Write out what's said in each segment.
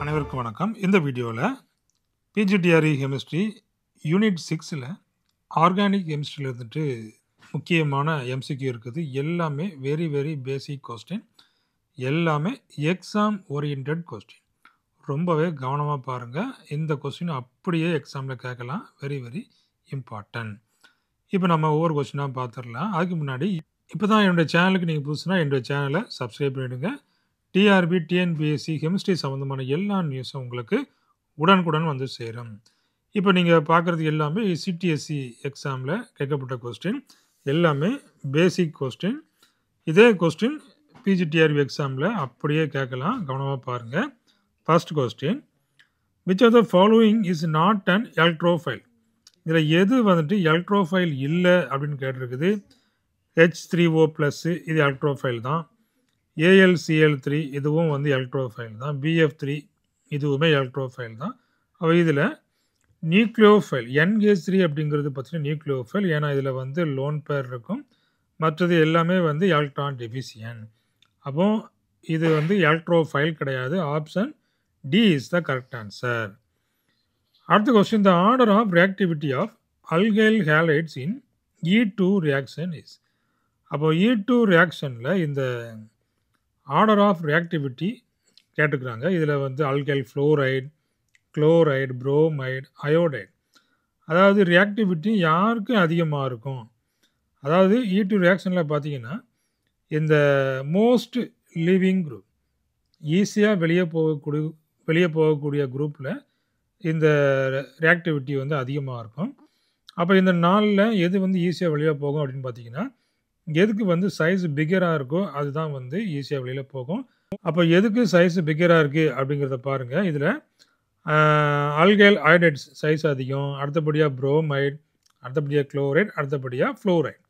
அனைவருக்கும் வணக்கம். இந்த வீடியோவில் பிஜிடிஆர்இ கெமிஸ்ட்ரி யூனிட் 6ல் ஆர்கானிக் கெமிஸ்ட்ரியில் இருந்துட்டு முக்கியமான எம்சிக்யூ இருக்குது. எல்லாமே வெரி பேசிக் கொஸ்டின், எல்லாமே எக்ஸாம் ஓரியன்ட் கொஸ்டின். ரொம்பவே கவனமாக பாருங்கள். இந்த கொஸ்டின் அப்படியே எக்ஸாமில் கேட்கலாம். Very important. இப்போ நம்ம ஒவ்வொரு கொஸ்டினாக பார்த்துடலாம். அதுக்கு முன்னாடி இப்போ தான் என்னுடைய சேனலுக்கு நீங்கள் புதுசுனா என்னுடைய சேனலை சப்ஸ்கிரைப் பண்ணிவிடுங்க. டிஆர்பி, டிஎன்பிஎஸ்சி, கெமிஸ்ட்ரி சம்மந்தமான எல்லா நியூஸும் உங்களுக்கு உடனுக்குடன் வந்து சேரும். இப்போ நீங்கள் பார்க்குறது எல்லாமே சிடிஎஸ்சி எக்ஸாமில் கேட்கப்பட்ட கொஸ்டின், எல்லாமே பேசிக் கொஸ்டின். இதே கொஸ்டின் பிஜிடிஆர்பி எக்ஸாமில் அப்படியே கேட்கலாம். கவனமாக பாருங்கள். First question, which of the following is not an electrophile? இதில் எது வந்துட்டு எலக்ட்ரோஃபைல் இல்லை அப்படின்னு கேட்டிருக்குது. H3O+, இது எலக்ட்ரோஃபைல் தான். AlCl3 இதுவும் வந்து எலக்ட்ரோஃபைல் தான். BF3 இதுவுமே எலக்ட்ரோஃபைல் தான். அப்போ இதில் நியூக்ளியோஃபைல் NH3 அப்படிங்கிறது பார்த்தீங்கன்னா நியூக்ளியோஃபைல். ஏன்னா இதில் வந்து லோன் பேர் இருக்கும். மற்றது எல்லாமே வந்து எலக்ட்ரான் டெஃபிசியன்ட். அப்போ இது வந்து எலக்ட்ரோஃபைல் கிடையாது. Option D is the correct answer. அடுத்த question, the order of reactivity of alkyl halides in E2 reaction is. அப்போ E2 ரியாக்ஷனில் இந்த ஆர்டர் ஆஃப் ரியாக்டிவிட்டி கேட்டுக்கிறாங்க. இதில் வந்து alkyl fluoride, chloride, bromide, iodide, அதாவது ரியாக்டிவிட்டி யாருக்கு அதிகமாக இருக்கும்? அதாவது E2 ரியாக்ஷனில் பார்த்தீங்கன்னா இந்த மோஸ்ட் லிவிங் குரூப், ஈஸியாக வெளியே போகக்கூடிய குரூப்பில் இந்த ரியாக்டிவிட்டி வந்து அதிகமாக இருக்கும். அப்போ இந்த நாளில் எது வந்து ஈஸியாக வெளியே போகும் அப்படின்னு பார்த்தீங்கன்னா, எதுக்கு வந்து சைஸ் பிக்கராக இருக்கோ அதுதான் வந்து ஈஸியாக வெளியில் போகும். அப்போ எதுக்கு சைஸ் பிக்கராக இருக்குது அப்படிங்கிறத பாருங்கள். இதில் அல்கைல் அயோடைட்ஸ் சைஸ் அதிகம், அடுத்தபடியாக புரோமைடு, அடுத்தபடியாக குளோரைடு, அடுத்தபடியாக ஃப்ளோரைடு.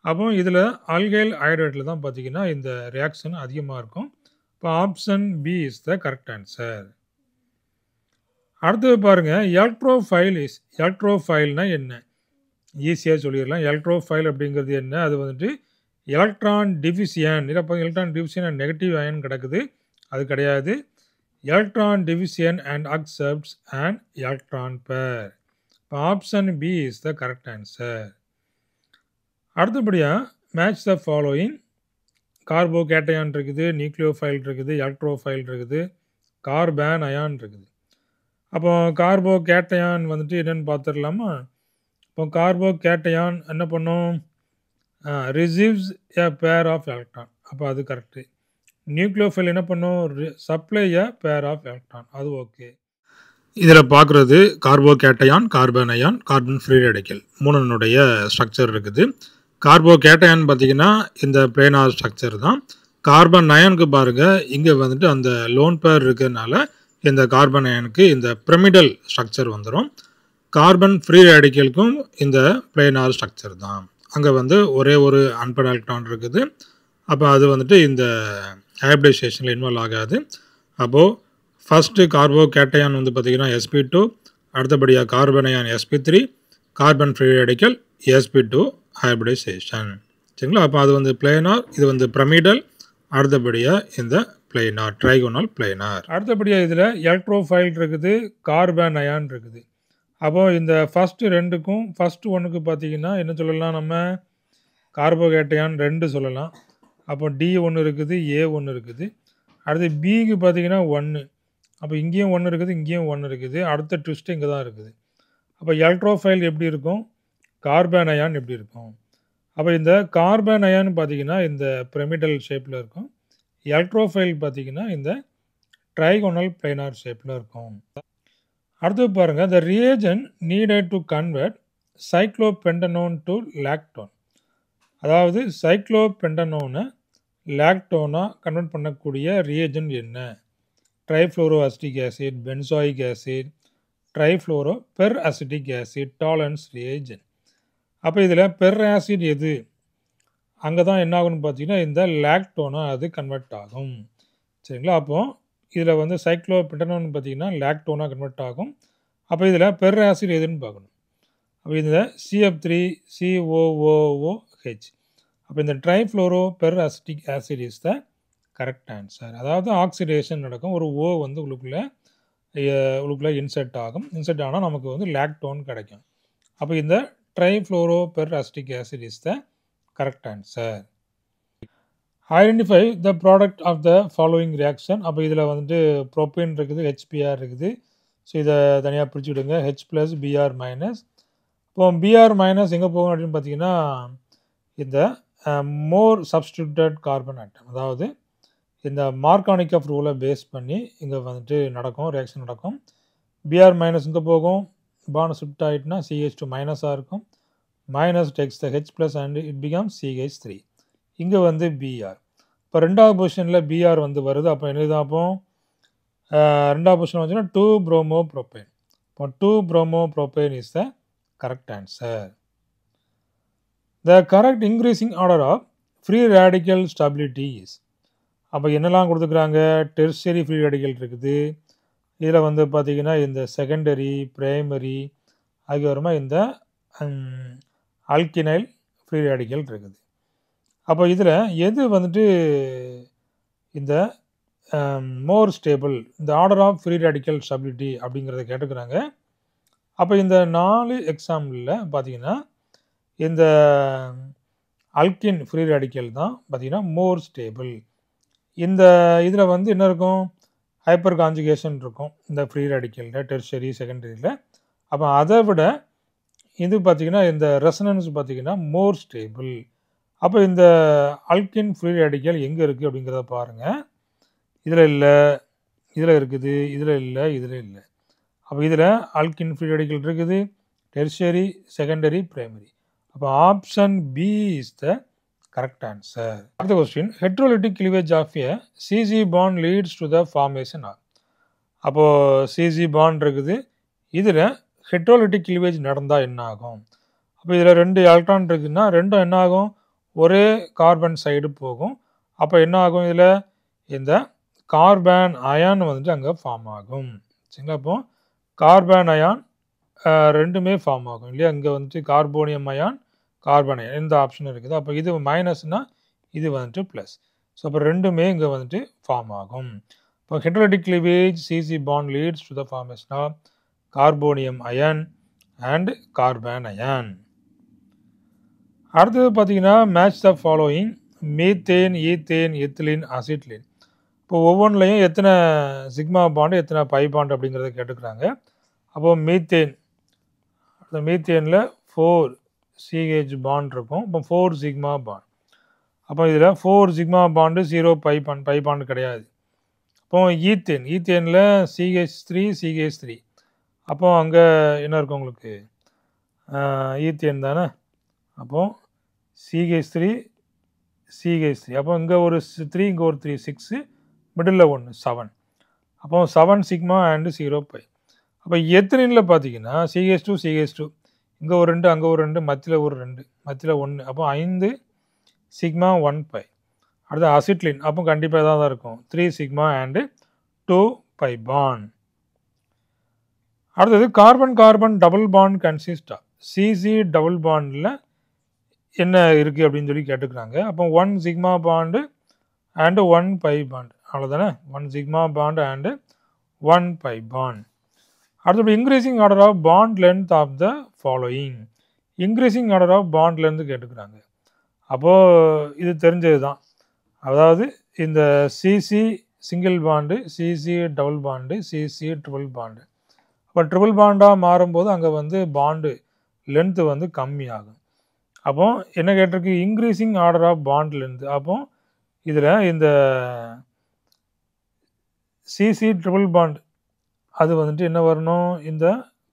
அப்போ இதில் அல்கைல் அயோடைடில் தான் பார்த்தீங்கன்னா இந்த ரியாக்ஷன் அதிகமாக இருக்கும். இப்போ option B is the correct answer. அடுத்தது பாருங்கள், எலக்ட்ரோஃபைல்னா என்ன? ஈஸியாக சொல்லிடலாம். எலக்ட்ரோஃபைல் அப்படிங்கிறது என்ன? அது வந்துட்டு எலக்ட்ரான் டிஃபிசியன். இப்போ எலக்ட்ரான் டிஃபிசியன் நெகட்டிவ் அயன் கிடக்குது, அது கிடையாது. Electron deficient and accepts and electron pair. இப்போ option B is the correct answer. அடுத்தபடியாக மேட்ச் த ஃபாலோயிங். கார்போகேட்டையான் இருக்குது, நியூக்ளியோஃபைல் இருக்குது, எலக்ட்ரோஃபைல் இருக்குது, கார்பன் அயான் இருக்குது. அப்போ கார்போகேட்டையான் வந்துட்டு என்னென்னு பார்த்துடலாமா? இப்போ கார்போகேட்டையான் என்ன பண்ணும்? Receives a pair of electron. அப்போ அது கரெக்டு. நியூக்ளியோஃபைல் என்ன பண்ணும்? Supply a pair of electron. அது ஓகே. இதில் பார்க்குறது carbocation, carbanion, carbon free radical மூணுனுடைய ஸ்ட்ரக்சர் இருக்குது. கார்போகேட்டையான் பார்த்தீங்கன்னா இந்த பிளேனார் ஸ்ட்ரக்சர் தான். கார்பன் அயானுக்கு பாருங்கள், இங்கே வந்துட்டு அந்த லோன் பேர் இருக்கிறதுனால இந்த கார்பன் அயானுக்கு இந்த பிரமிடல் ஸ்ட்ரக்சர் வந்துடும். கார்பன் ஃப்ரீ ரேடிக்கலுக்கும் இந்த பிளேனார் ஸ்ட்ரக்சர் தான். அங்கே வந்து ஒரே ஒரு அன்பேர்ட் எலக்ட்ரான் இருக்குது. அப்போ அது வந்துட்டு இந்த ஹைப்ரிடைசேஷனில் இன்வால்வ் ஆகாது. அப்போது ஃபஸ்ட்டு கார்போகேட்டையான் வந்து பார்த்திங்கன்னா sp2, அடுத்தபடியாக carbon ion sp3, carbon free radical sp2 hybridization. சரிங்களா? அப்போ அது வந்து பிளேனார், இது வந்து பிரமிடல், அடுத்தபடியாக இந்த பிளேனார், ட்ரைகோனல் பிளேனார். அடுத்தபடியாக இதில் எலக்ட்ரோஃபைல் இருக்குது, கார்பன் அயான் இருக்குது. அப்போது இந்த ஃபஸ்ட்டு ரெண்டுக்கும், ஃபஸ்ட்டு ஒன்றுக்கு பார்த்தீங்கன்னா என்ன சொல்லலாம்? நம்ம கார்போகேட்டையான் 2 சொல்லலாம். அப்போ டி ஒன்று இருக்குது, ஏ ஒன்று இருக்குது. அடுத்து பிக்கு பார்த்தீங்கன்னா 1. அப்போ இங்கேயும் 1 இருக்குது, இங்கேயும் 1 இருக்குது. அடுத்த ட்விஸ்ட்டு இங்கே தான் இருக்குது. அப்போ எலக்ட்ரோஃபைல் எப்படி இருக்கும்? கார்பன் அயான் எப்படி இருக்கும்? அப்போ இந்த கார்பன் அயான் பார்த்தீங்கன்னா இந்த பிரமிடல் ஷேப்பில் இருக்கும். எலக்ட்ரோஃபைல் பார்த்தீங்கன்னா இந்த ட்ரைகோனல் பிளேனார் ஷேப்பில் இருக்கும். அடுத்து பாருங்கள், the reagent needed to convert cyclopentanone to lactone. அதாவது சைக்ளோபென்டனோனை லாக்டோனாக கன்வெர்ட் பண்ணக்கூடிய ரியேஜென்ட் என்ன? Trifluoro acetic acid, benzoic acid, trifluoro per acetic acid, Tollens reagent. அப்போ இதில் பெர் ஆசிட் எது? அங்கே தான் என்ன ஆகும்னு பார்த்தீங்கன்னா இந்த லாக்டோனாக அது கன்வெர்ட் ஆகும். சரிங்களா? அப்போது இதில் வந்து சைக்ளோபென்டனோன் பார்த்தீங்கன்னா லாக்டோனாக கன்வெர்ட் ஆகும். அப்போ இதில் பெர் ஆசிட் எதுன்னு பார்க்கணும். அப்போ இதில் CF3COOOH. அப்போ இந்த trifluoro per acetic acid is the correct answer. அதாவது ஆக்சிடேஷன் நடக்கும், ஒரு ஓ வந்து உள்ளுக்குள்ளே உள்ளுக்குள்ளே இன்செர்ட் ஆகும். இன்செர்ட் ஆனால் நமக்கு வந்து லாக்டோன் கிடைக்கும். அப்போ இந்த trifluoroper acid is the correct answer. Identify the product of the following reaction. அப்போ இதில் வந்துட்டு ப்ரோப்பேன் இருக்குது, HBr இருக்குது. ஸோ இதை தனியாக பிரித்து விடுங்க. H+Br-. இப்போ Br- எங்கே போகும் அப்படின்னு பார்த்தீங்கன்னா இந்த மோர் சப்ஸ்டியூட்டட் கார்பன் ஆட்டம், அதாவது இந்த மார்கானிக் ரூலை பேஸ் பண்ணி இங்கே வந்துட்டு நடக்கும், ரியாக்ஷன் நடக்கும். Br- இங்கே போகும், பாண்ட் ஷிஃப்ட் ஆகிட்டுனா CH2- மைனஸாக இருக்கும். Minus takes the H+ and it becomes CH3. இங்கே வந்து Br. இப்போ ரெண்டாவது பொசிஷனில் Br வந்து வருது. அப்போ என்னது? அப்போ ரெண்டாவது பொசிஷன் வந்துச்சுன்னா 2-bromopropane. இப்போ 2-bromopropane is the correct answer. The correct increasing order of free radical stability is. அப்போ என்னெல்லாம் கொடுத்துக்கிறாங்க? டெர்ஷரி ஃப்ரீ ரேடிக்கல் இருக்குது. இதில் வந்து பார்த்திங்கன்னா இந்த செகண்டரி, பிரைமரி, அதுக்கப்புறமா இந்த அல்கினைல் ஃப்ரீ ரேடிக்கல் இருக்குது. அப்போ இதில் எது வந்துட்டு இந்த மோர் ஸ்டேபிள், இந்த order of free radical stability அப்படிங்கிறத கேட்டுக்கிறாங்க. அப்போ இந்த 4 எக்ஸாம்பிளில் பார்த்தீங்கன்னா இந்த அல்கின் ஃப்ரீ ரேடிக்கல் தான் பார்த்தீங்கன்னா மோர் ஸ்டேபிள். இந்த இதில் வந்து என்ன இருக்கும்? ஹைப்பர் கான்ஜுகேஷன் இருக்கும் இந்த ஃப்ரீ ரேடிக்கலில், டெர்ஷரி, செகண்டரியில். அப்போ அதை விட இது பார்த்திங்கன்னா இந்த ரெசனன்ஸ் பார்த்திங்கன்னா மோர் ஸ்டேபிள். அப்போ இந்த அல்கின் ஃப்ரீ ரேடிக்கல் எங்கே இருக்குது அப்படிங்கிறத பாருங்கள். இதில் இல்லை, இதில் இருக்குது, இதில் இல்லை, இதில் இல்லை. அப்போ இதில் அல்கின் ஃப்ரீ ரேடிக்கல் இருக்குது, டெர்ஷரி, செகண்டரி, பிரைமரி. அப்போ option B is the correct answer. அடுத்த question, heterolytic cleavage of a CC bond leads to the formation of. அப்போது CC பாண்ட் இருக்குது, இதில் ஹெட்ரோலிட்டிக் கிளீவேஜ் நடந்தால் என்ன ஆகும்? அப்போ இதில் 2 எலக்ட்ரான் இருக்குதுன்னா ரெண்டும் என்ன ஆகும்? ஒரே கார்பன் சைடு போகும். அப்போ என்ன ஆகும்? இதில் இந்த கார்பன் அயான் வந்துட்டு அங்கே ஃபார்ம் ஆகும். சரிங்களா? அப்போ கார்பன் அயான் ரெண்டுமே ஃபார்ம் ஆகும் இல்லையா? இங்கே வந்துட்டு கார்போனியம் அயான், கார்பன் அயான், இந்த ஆப்ஷன் இருக்குது. அப்போ இது மைனஸ்னால் இது வந்துட்டு ப்ளஸ். ஸோ அப்போ ரெண்டுமே இங்கே வந்துட்டு ஃபார்ம் ஆகும். இப்போ heterolytic cleavage CC bond leads to the formation of carbonium ion and carbanion. அடுத்தது பார்த்தீங்கன்னா match the following methane, ethane, ethylene, acetylene. இப்போ ஒவ்வொன்றிலையும் எத்தனை சிக்மா பாண்டு, எத்தனை பை பாண்டு அப்படிங்கிறத கேட்டுக்கிறாங்க. அப்போது மீத்தேன், அந்த மீத்தேனில் 4 CH பாண்ட் இருக்கும். இப்போ 4 சிக்மா பாண்ட். அப்போ இதில் 4 சிக்மா பாண்டு 0 பை பாண்டு கிடையாது. அப்போ ஈத்தேனில் CH3. அப்போ அங்கே என்ன இருக்கும் உங்களுக்கு? ஈத்தேன் தானே. அப்போது CH3. அப்போ இங்கே ஒரு 3, இங்கே ஒரு 3, 6, மிடில் 1, 7. அப்போ 7 சிக்மா அண்டு 0 பை. அப்போ எத்திலினில் பார்த்தீங்கன்னா CH2, இங்கே ஒரு 2, அங்கே ஒரு 2, மத்தியில் ஒரு 2, மத்தியில் 1. அப்போ 5 சிக்மா 1 பை. அடுத்து அசிட்லின். அப்போ கண்டிப்பாக தான் இருக்கும் 3 சிக்மா அண்டு 2 பை பாண்ட். அடுத்தது carbon double bond consist of. CC double பாண்டில் என்ன இருக்குது அப்படின்னு சொல்லி கேட்டுக்கிறாங்க. அப்போ 1 sigma bond and 1 pi bond. அவ்வளோதானே? 1 sigma bond and 1 pi bond. அடுத்தது increasing order of bond length of the following. Increasing order of bond length கேட்டுக்கிறாங்க. அப்போது இது தெரிஞ்சது தான். அதாவது இந்த CC single bond, CC double bond, CC triple bond. அப்போ ட்ரிபிள் பாண்டாக மாறும்போது அங்கே வந்து பாண்டு லென்த்து வந்து கம்மியாகும். அப்போ என்ன கேட்டிருக்கு? Increasing order of bond length. அப்போ இதில் இந்த CC ட்ரிபிள் பாண்ட் அது வந்துட்டு என்ன வரணும்? இந்த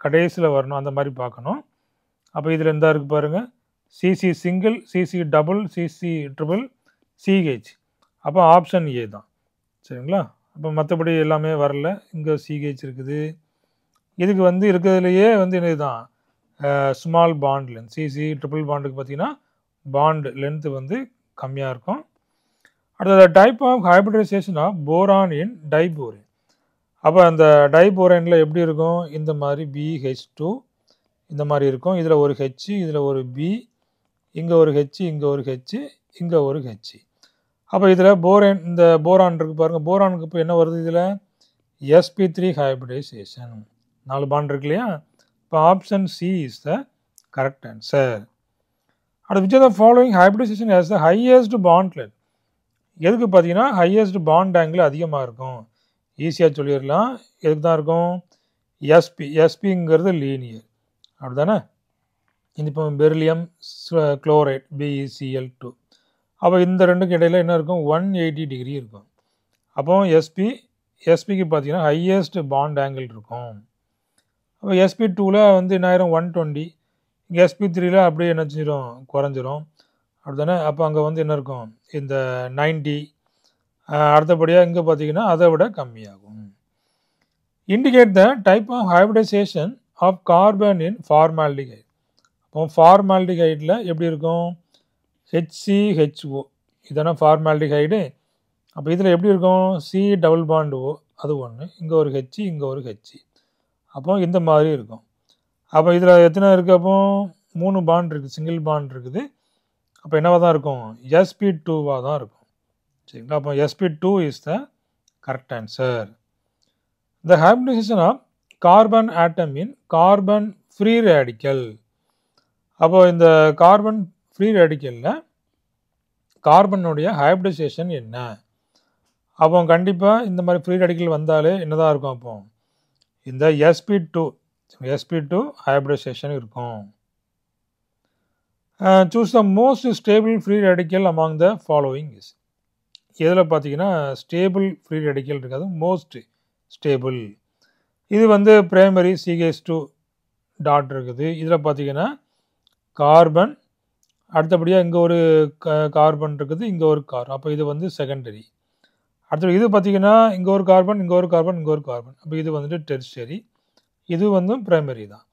கடைசியில் வரணும், அந்த மாதிரி பார்க்கணும். அப்போ இதில் எந்த இருக்குது பாருங்கள்? CC single, CC double, CC triple, CH. அப்போ ஆப்ஷன் ஏ தான். சரிங்களா? அப்போ மற்றபடி எல்லாமே வரல. இங்கே CH இருக்குது. இதுக்கு வந்து இருக்கிறதுலையே வந்து என்ன தான் small bond length. CC triple பாண்டுக்கு பார்த்தீங்கன்னா பாண்ட் லென்த்து வந்து கம்மியாக இருக்கும். அடுத்தது type of hybridization of boron in diborane. அப்போ அந்த டைபோரேனில் எப்படி இருக்கும்? இந்த மாதிரி BH2 இந்த மாதிரி இருக்கும். இதில் ஒரு H, இதில் ஒரு B, இங்கே ஒரு H, இங்கே ஒரு H, இங்கே ஒரு H. அப்போ இதில் போரான், இந்த போரான் இருக்குது பாருங்கள். போரானுக்கு இப்போ என்ன வருது? இதில் sp3 hybridization. 4 பாண்ட் இருக்கு இல்லையா? இப்போ option C is the correct answer. அடுத்து which of the following hybridization has the highest bond length? எதுக்கு பார்த்தீங்கன்னா ஹையஸ்ட் பாண்ட் ஆங்கிள் அதிகமாக இருக்கும். ஈஸியாக சொல்லிடலாம். எதுக்கு தான் இருக்கும்? எஸ்பிங்கிறது லீனியர் அப்படி தானே? இந்த இப்போ பெரிலியம் குளோரைட் BeCl2. அப்போ இந்த ரெண்டுக்கு இடையில என்ன இருக்கும்? 180 டிகிரி இருக்கும். அப்போ எஸ்பிக்கு பார்த்தீங்கன்னா ஹையஸ்ட் பாண்ட் ஆங்கிள் இருக்கும். அப்போ sp2ல் வந்து என்ன ஆயிரும்? 120. இங்கே sp3ல் அப்படியே என்ன செஞ்சிடும்? குறைஞ்சிரும் அப்படி தானே? அப்போ அங்கே வந்து என்ன இருக்கும்? இந்த 90. அடுத்தபடியாக இங்கே பார்த்தீங்கன்னா அதை விட கம்மியாகும். Indicate the type of hybridization of carbon in formaldehyde. அப்போ ஃபார்மால்டிகைடில் எப்படி இருக்கும்? HCHO இதான ஃபார்மால்டிகைடு. அப்போ இதில் எப்படி இருக்கும்? C டபுள் பாண்ட் O அது ஒன்று, இங்கே ஒரு H இங்கே ஒரு H. அப்போ இந்த மாதிரி இருக்கும். அப்போ இதில் எத்தனை இருக்குது? அப்போ 3 பாண்ட் இருக்குது, சிங்கிள் பாண்ட் இருக்குது. அப்போ என்னவாக தான் இருக்கும்? sp2வாக தான் இருக்கும். சரிங்களா? அப்போ sp2 is the correct answer. The hybridization of carbon atom in carbon free radical. அப்போ இந்த கார்பன் ஃப்ரீ ரேடிக்கலில் கார்பனுடைய ஹைபிரிடைசேஷன் என்ன? அப்போ கண்டிப்பாக இந்த மாதிரி ஃப்ரீ ரேடிக்கல் வந்தாலே என்னதான் இருக்கும்? அப்போ இந்த sp2 ஹைபிரிடைசேஷன் இருக்கும். Choose the most stable free radical among the following is. இதில் பார்த்தீங்கன்னா ஸ்டேபிள் ஃப்ரீ ரேடிக்கல் இருக்காது, மோஸ்ட் ஸ்டேபிள். இது வந்து பிரைமரி CH2 டாட் இருக்குது. இதில் பார்த்தீங்கன்னா கார்பன், அடுத்தபடியாக இங்கே ஒரு கார்பன் இருக்குது, இங்கே ஒரு அப்போ இது வந்து செகண்டரி. அடுத்தது இது பார்த்தீங்கன்னா இங்கே ஒரு கார்பன், இங்கே ஒரு கார்பன், இங்கே ஒரு கார்பன். அப்போ இது வந்துட்டு டெர்ஷரி, இது வந்து பிரைமரி தான்.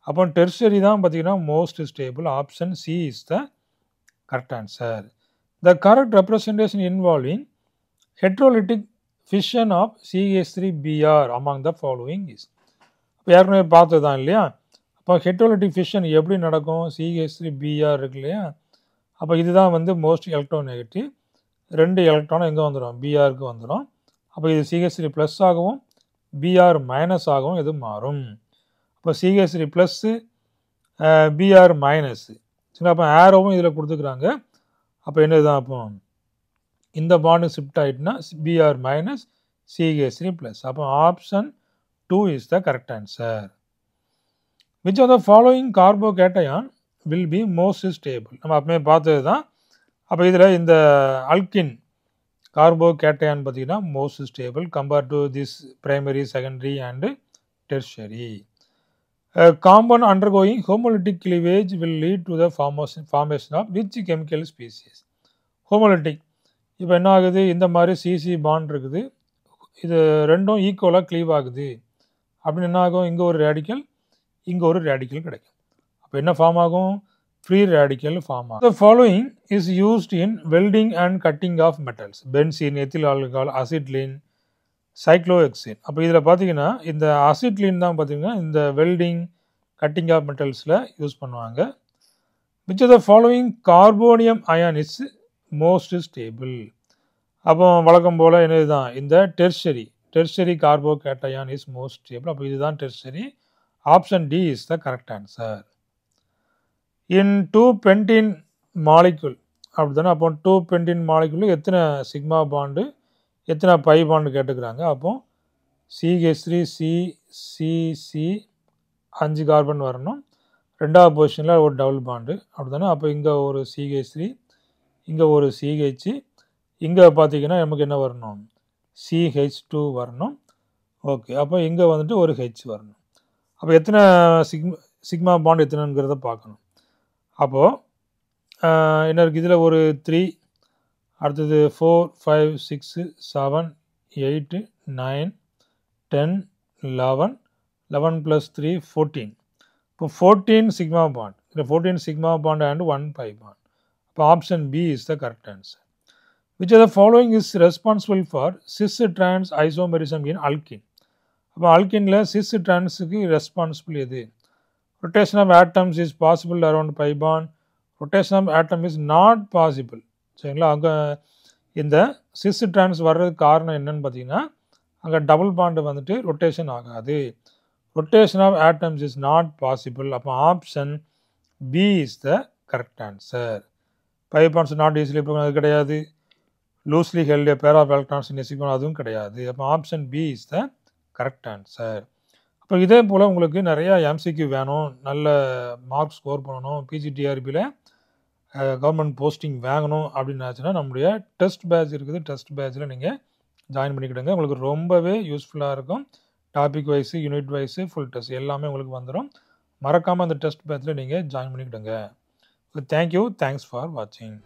அப்போ டெர்ஷரி தான் பார்த்தீங்கன்னா most stable. Option C is the correct answer. The correct representation involving heterolytic fission of CH3Br among the following is. இப்போ ஏற்கனவே பார்த்தது தான் இல்லையா? அப்போ ஹெட்ரோலிட்டிக் ஃபிஷன் எப்படி நடக்கும்? CH3Br இருக்கு இல்லையா? அப்போ இதுதான் வந்து மோஸ்ட் எலக்ட்ரோநெகட்டிவ். 2 எலக்ட்ரானும் எங்கே வந்துடும்? Brக்கு வந்துடும். அப்போ இது CH3 ப்ளஸ் ஆகவும் Br மைனஸ் ஆகவும் இது மாறும். இப்போ CH3 ப்ளஸ்ஸு Br மைனஸ். சரி, அப்போ ஏரோவும் இதில் கொடுத்துக்கிறாங்க. அப்போ என்னதுதான்? அப்போ இந்த பாண்டு ஷிஃப்ட் ஆகிட்டுனா Br மைனஸ் CH3 ப்ளஸ். அப்போ option 2 is the correct answer. Which of the following carbocation will be most stable? நம்ம அப்பவே பார்த்தது தான். அப்போ இதில் இந்த அல்கின் கார்போகேட்டையான் பார்த்தீங்கன்னா most stable compared to this primary, secondary and tertiary. Compound undergoing homolytic cleavage will lead to the formation of which chemical species? Homolytic இப்போ என்ன ஆகுது? இந்த மாதிரி CC பாண்ட் இருக்குது, இது ரெண்டும் ஈக்குவலாக க்ளீவ் ஆகுது அப்படின்னு என்ன ஆகும்? இங்கே ஒரு ரேடிக்கல், இங்கே ஒரு ரேடிக்கல் கிடைக்கும். அப்போ என்ன ஃபார்ம் ஆகும்? ஃப்ரீ ரேடிக்கல் ஃபார்ம் ஆகும். The following is used in welding and cutting of metals: benzene, ethyl alcohol, acetylene, cyclohexane. அப்போ இதில் பார்த்தீங்கன்னா இந்த அசிட்லின் தான் பார்த்தீங்கன்னா இந்த வெல்டிங், கட்டிங் ஆஃப் மெட்டல்ஸில் யூஸ் பண்ணுவாங்க. Which of the following carbonium ion is most stable? அப்போ வழக்கம் போல் என்னது தான்? இந்த tertiary carbocation is most stable. அப்போ இதுதான் tertiary. Option D is the correct answer. In 2-pentene molecule அப்படி தானே? அப்போ 2-pentene மாலிகுல் எத்தனை சிக்மா பாண்டு, எத்தனை பை பாண்டு கேட்டுக்கிறாங்க. அப்போ CH3CCC 5 கார்பன் வரணும். 2வது பொசிஷனில் ஒரு டபுள் பாண்டு அப்படி தானே? அப்போ இங்கே ஒரு CH3, இங்கே ஒரு CH, இங்கே பார்த்தீங்கன்னா நமக்கு என்ன வரணும்? CH2 வரணும். ஓகே, அப்போ இங்கே வந்துட்டு ஒரு H வரணும். அப்போ எத்தனை சிக்மா பாண்ட் எத்தனைங்கிறத பார்க்கணும். அப்போது என்ன இருக்குது? இதில் ஒரு 3, அடுத்தது 4, 5, 6, 7, 8, 9, 10, 11, 11 + 3 14. இப்போ 14 சிக்மா பாண்ட். இதில் 14 sigma bond and 1 pi bond. இப்போ option B is the correct answer. Which of the following is responsible for cis trans isomerism in alkene? அப்போ அல்கின்ல சிஸ் டிரான்ஸுக்கு ரெஸ்பான்சிபிள் எது? Rotation of atoms is possible around pi bond. Rotation of atom is not possible. சரிங்களா? அங்கே இந்த sis trans வர்றதுக்கு காரணம் என்னன்னு பார்த்தீங்கன்னா அங்கே டபுள் பாண்டு வந்துட்டு ரொட்டேஷன் ஆகாது. Rotation of atoms is not possible. அப்போ option B is the correct answer. 5 bonds not easily அது கிடையாது. Loosely held pair of electrons in sequence அதுவும் கிடையாது. அப்போ option B is the correct answer. அப்போ இதே போல் உங்களுக்கு நிறையா எம்சிக்யூ வேணும், நல்ல மார்க் ஸ்கோர் பண்ணணும், பிஜிடிஆர்பியில் கவர்மெண்ட் போஸ்டிங் வாங்கணும் அப்படின்னு ஆச்சுன்னா நம்முடைய டெஸ்ட் பேட்ச் இருக்குது. டெஸ்ட் பேட்சில் நீங்கள் ஜாயின் பண்ணிக்கிடுங்க. உங்களுக்கு ரொம்பவே யூஸ்ஃபுல்லாக இருக்கும். Topic wise, unit wise, full test எல்லாமே உங்களுக்கு வந்துடும். மறக்காமல் அந்த டெஸ்ட் பேட்சில் நீங்கள் ஜாயின் பண்ணிக்கிடுங்க. தேங்க்யூ. தேங்க்ஸ் ஃபார் வாட்சிங்.